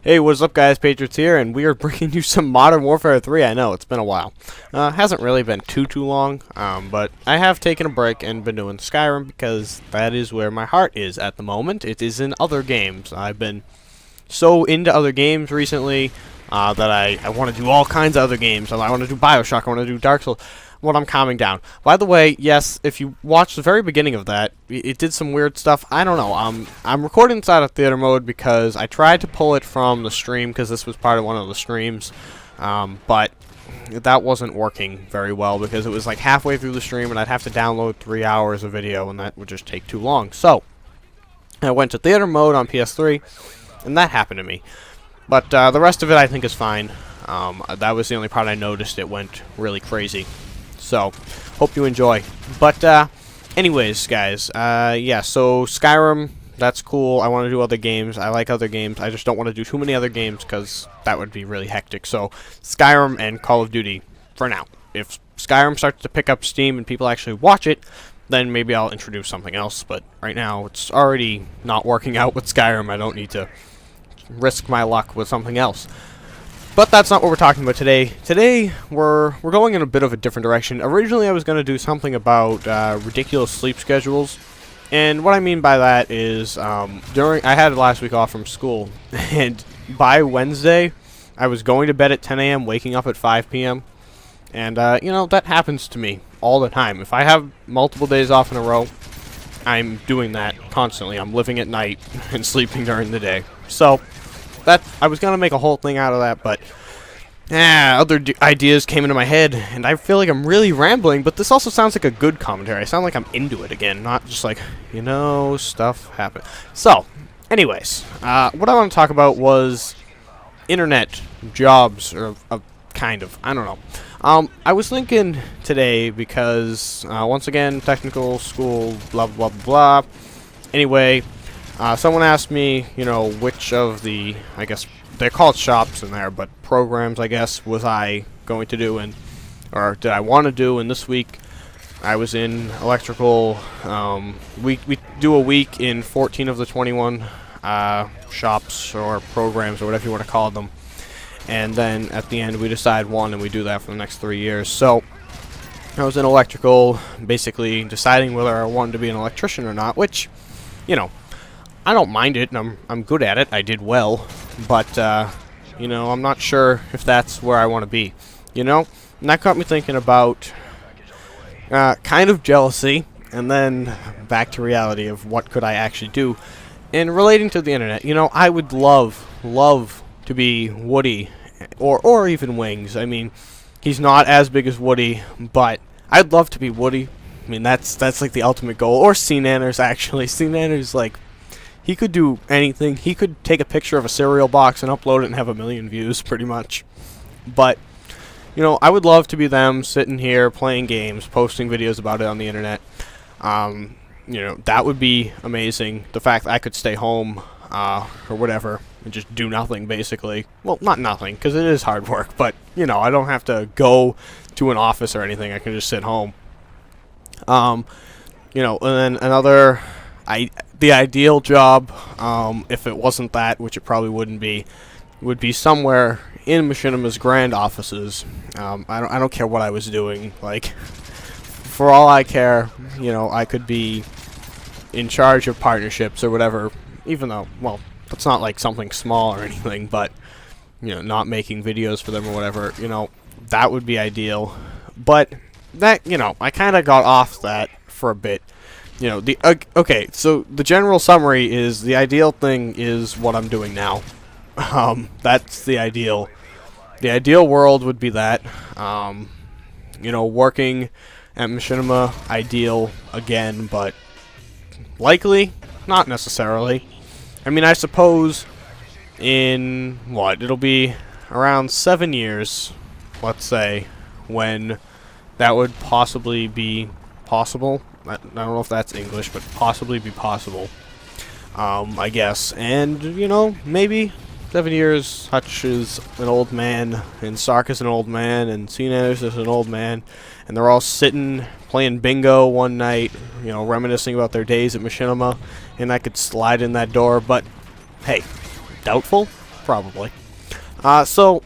Hey, what's up guys, Patriots here, and we are bringing you some Modern Warfare 3. I know, it's been a while. Hasn't really been too long, but I have taken a break and been doing Skyrim because that is where my heart is at the moment. It is in other games. I've been so into other games recently that I want to do all kinds of other games. I want to do Bioshock, I want to do Dark Souls. What I'm calming down. By the way, yes, if you watched the very beginning of that, it did some weird stuff. I don't know. I'm recording inside of theater mode because I tried to pull it from the stream because this was part of one of the streams, but that wasn't working very well because it was like halfway through the stream and I'd have to download 3 hours of video and that would just take too long. So I went to theater mode on PS3 and that happened to me. But the rest of it I think is fine. That was the only part I noticed it went really crazy. So, hope you enjoy. But, anyways, guys, yeah, so Skyrim, that's cool. I want to do other games. I like other games. I just don't want to do too many other games because that would be really hectic. So, Skyrim and Call of Duty for now. If Skyrim starts to pick up steam and people actually watch it, then maybe I'll introduce something else. But right now, it's already not working out with Skyrim. I don't need to risk my luck with something else. But that's not what we're talking about today. Today, we're going in a bit of a different direction. Originally, I was going to do something about ridiculous sleep schedules. And what I mean by that is, I had last week off from school. And by Wednesday, I was going to bed at 10 a.m., waking up at 5 p.m. And, you know, that happens to me all the time. If I have multiple days off in a row, I'm doing that constantly. I'm living at night and sleeping during the day. So I was going to make a whole thing out of that, but other ideas came into my head, and I feel like I'm really rambling, but this also sounds like a good commentary. I sound like I'm into it again, not just like, you know, stuff happened. So, anyways, what I want to talk about was internet jobs, or kind of, I don't know. I was thinking today because, once again, technical school, blah, blah, blah, blah. Anyway, someone asked me, you know, which of the, I guess, they're called shops in there, but programs, I guess, was I going to do, or did I want to do, and this week I was in electrical. We do a week in 14 of the 21 shops or programs or whatever you want to call them, and then at the end we decide one, and we do that for the next 3 years. So I was in electrical, basically deciding whether I wanted to be an electrician or not, which, you know, I don't mind it, and I'm good at it. I did well, but, you know, I'm not sure if that's where I want to be, you know? And that got me thinking about kind of jealousy, and then back to reality of what could I actually do. And relating to the internet, you know, I would love to be Woody, or even Wings. I mean, he's not as big as Woody, but I'd love to be Woody. I mean, that's like the ultimate goal. Or C-Nanners, actually. C-Nanners, like, he could do anything. He could take a picture of a cereal box and upload it and have 1 million views, pretty much. But, you know, I would love to be them, sitting here, playing games, posting videos about it on the internet. You know, that would be amazing. The fact that I could stay home, or whatever, and just do nothing, basically. Well, not nothing, because it is hard work, but, you know, I don't have to go to an office or anything. I can just sit home. You know, and then another... the ideal job, if it wasn't that, which it probably wouldn't be, would be somewhere in Machinima's grand offices. I don't care what I was doing. Like, for all I care, you know, I could be in charge of partnerships or whatever. Even though, well, that's not like something small or anything, but, you know, not making videos for them or whatever. You know, that would be ideal. But that, you know, I kind of got off that for a bit. You know, okay, so the general summary is the ideal thing is what I'm doing now. That's the ideal. The ideal world would be that. You know, working at Machinima, ideal again, but likely, not necessarily. I mean, I suppose in, what, it'll be around 7 years, let's say, when that would possibly be possible. I don't know if that's English, but possibly be possible, I guess. And, you know, maybe 7 years, Hutch is an old man, and Sark is an old man, and C-Nanners is an old man, and they're all sitting, playing bingo one night, you know, reminiscing about their days at Machinima, and I could slide in that door, but, hey, doubtful? probably. So,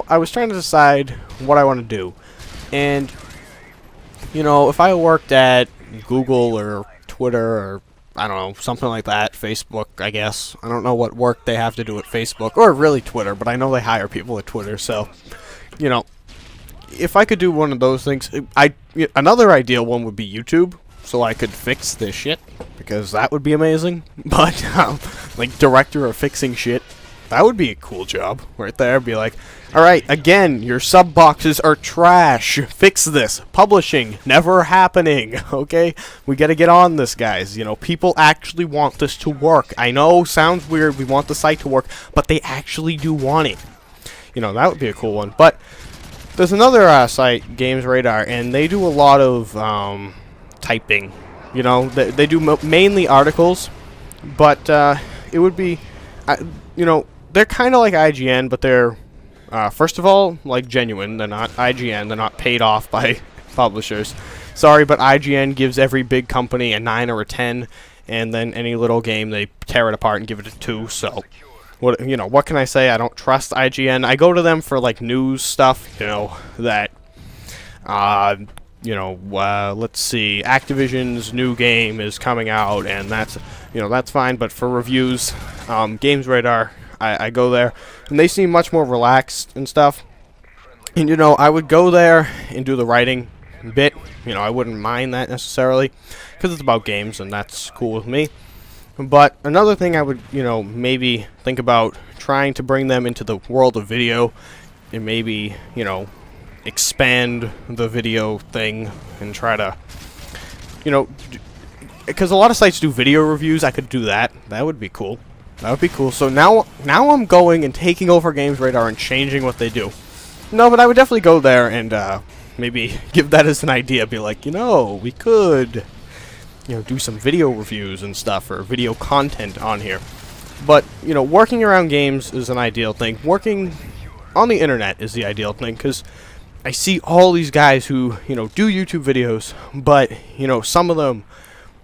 I was trying to decide what I want to do. And, if I worked at Google or Twitter or, I don't know, something like that, Facebook, I guess. I don't know what work they have to do at Facebook, or really Twitter, but I know they hire people at Twitter, so, if I could do one of those things, another ideal one would be YouTube, so I could fix this shit, because that would be amazing. But, like, director of fixing shit, that would be a cool job right there. Be like, alright, again, your sub boxes are trash. Fix this. Publishing, never happening. Okay? We gotta get on this, guys. People actually want this to work. I know, sounds weird, we want the site to work, but they actually do want it. That would be a cool one. But there's another site, Games Radar, and they do a lot of typing. They do mainly articles, but it would be, they're kind of like IGN, but they're, first of all, like genuine. They're not IGN. They're not paid off by publishers. Sorry, but IGN gives every big company a 9 or a 10, and then any little game, they tear it apart and give it a 2, so... What can I say? I don't trust IGN. I go to them for, like, news stuff, that, let's see, Activision's new game is coming out, and that's fine, but for reviews, Games Radar, I go there, and they seem much more relaxed and stuff, and, I would go there and do the writing bit, I wouldn't mind that necessarily, because it's about games, and that's cool with me. But another thing I would, maybe think about trying to bring them into the world of video and maybe, expand the video thing and try to, because a lot of sites do video reviews. I could do that. That would be cool. That would be cool. So now I'm going and taking over Games Radar and changing what they do. No, but I would definitely go there and maybe give that as an idea. Be like, we could... do some video reviews and stuff, or video content on here. But, working around games is an ideal thing. Working on the internet is the ideal thing, because I see all these guys who, do YouTube videos, but, some of them,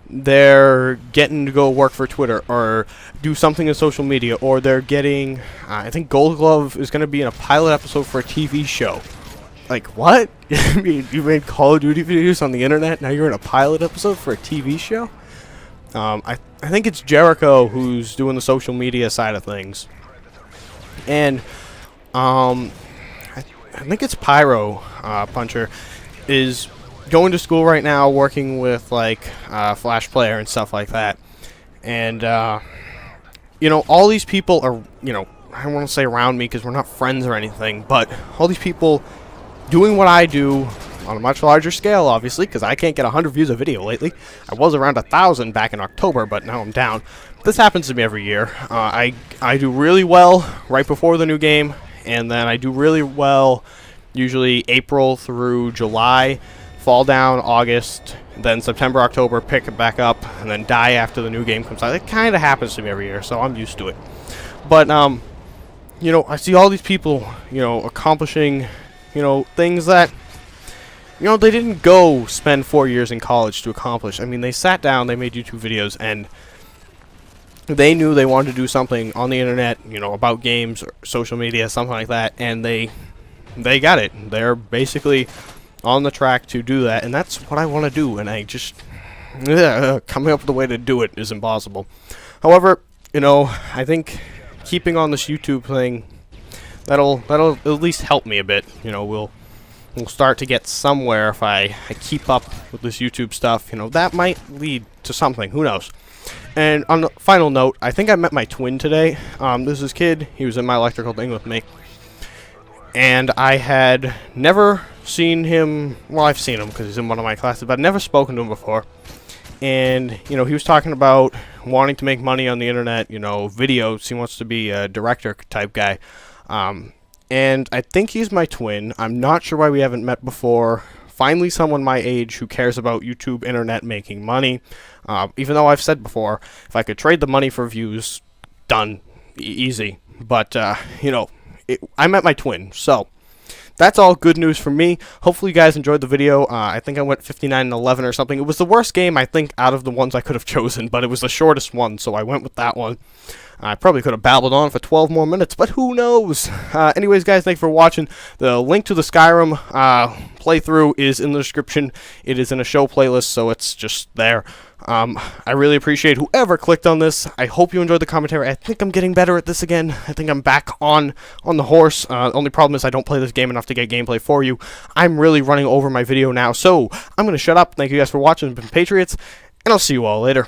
they're getting to go work for Twitter, or do something in social media, or they're getting, I think Gold Glove is going to be in a pilot episode for a TV show. Like, what? You made Call of Duty videos on the internet, now you're in a pilot episode for a TV show? I think it's Jericho who's doing the social media side of things. And, I think it's Pyro Puncher is going to school right now, working with, like, Flash Player and stuff like that. And, all these people are, I don't want to say around me because we're not friends or anything, but all these people... doing what I do on a much larger scale, obviously, because I can't get 100 views a video lately. I was around 1,000 back in October, but now I'm down. This happens to me every year. I do really well right before the new game, and then I do really well usually April through July, fall down August, then September, October, pick it back up, and then die after the new game comes out. It kind of happens to me every year, so I'm used to it. But, I see all these people, accomplishing... things that, they didn't go spend 4 years in college to accomplish. I mean, they sat down, they made YouTube videos, and they knew they wanted to do something on the internet, about games or social media, something like that, and they got it. They're basically on the track to do that, and that's what I want to do, and I just, coming up with a way to do it is impossible. However, I think keeping on this YouTube thing, That'll at least help me a bit. We'll start to get somewhere if I keep up with this YouTube stuff. That might lead to something. Who knows? And on the final note, I think I met my twin today. This is kid. He was in my electrical thing with me. And I had never seen him. Well, I've seen him because he's in one of my classes, but I've never spoken to him before. And, he was talking about wanting to make money on the internet, videos. He wants to be a director type guy. And I think he's my twin. I'm not sure why we haven't met before. Finally, someone my age who cares about YouTube, internet, making money. Even though I've said before, if I could trade the money for views, done. Easy. But, I met my twin. So, that's all good news for me. Hopefully you guys enjoyed the video. I think I went 59-11 or something. It was the worst game, I think, out of the ones I could have chosen, but it was the shortest one, so I went with that one. I probably could have babbled on for 12 more minutes, but who knows? Anyways, guys, thanks for watching. The link to the Skyrim playthrough is in the description. It is in a show playlist, so it's just there. I really appreciate whoever clicked on this. I hope you enjoyed the commentary. I think I'm getting better at this again. I think I'm back on the horse. Only problem is I don't play this game enough to get gameplay for you. I'm really running over my video now, so I'm going to shut up. Thank you guys for watching. It's been Patriots, and I'll see you all later.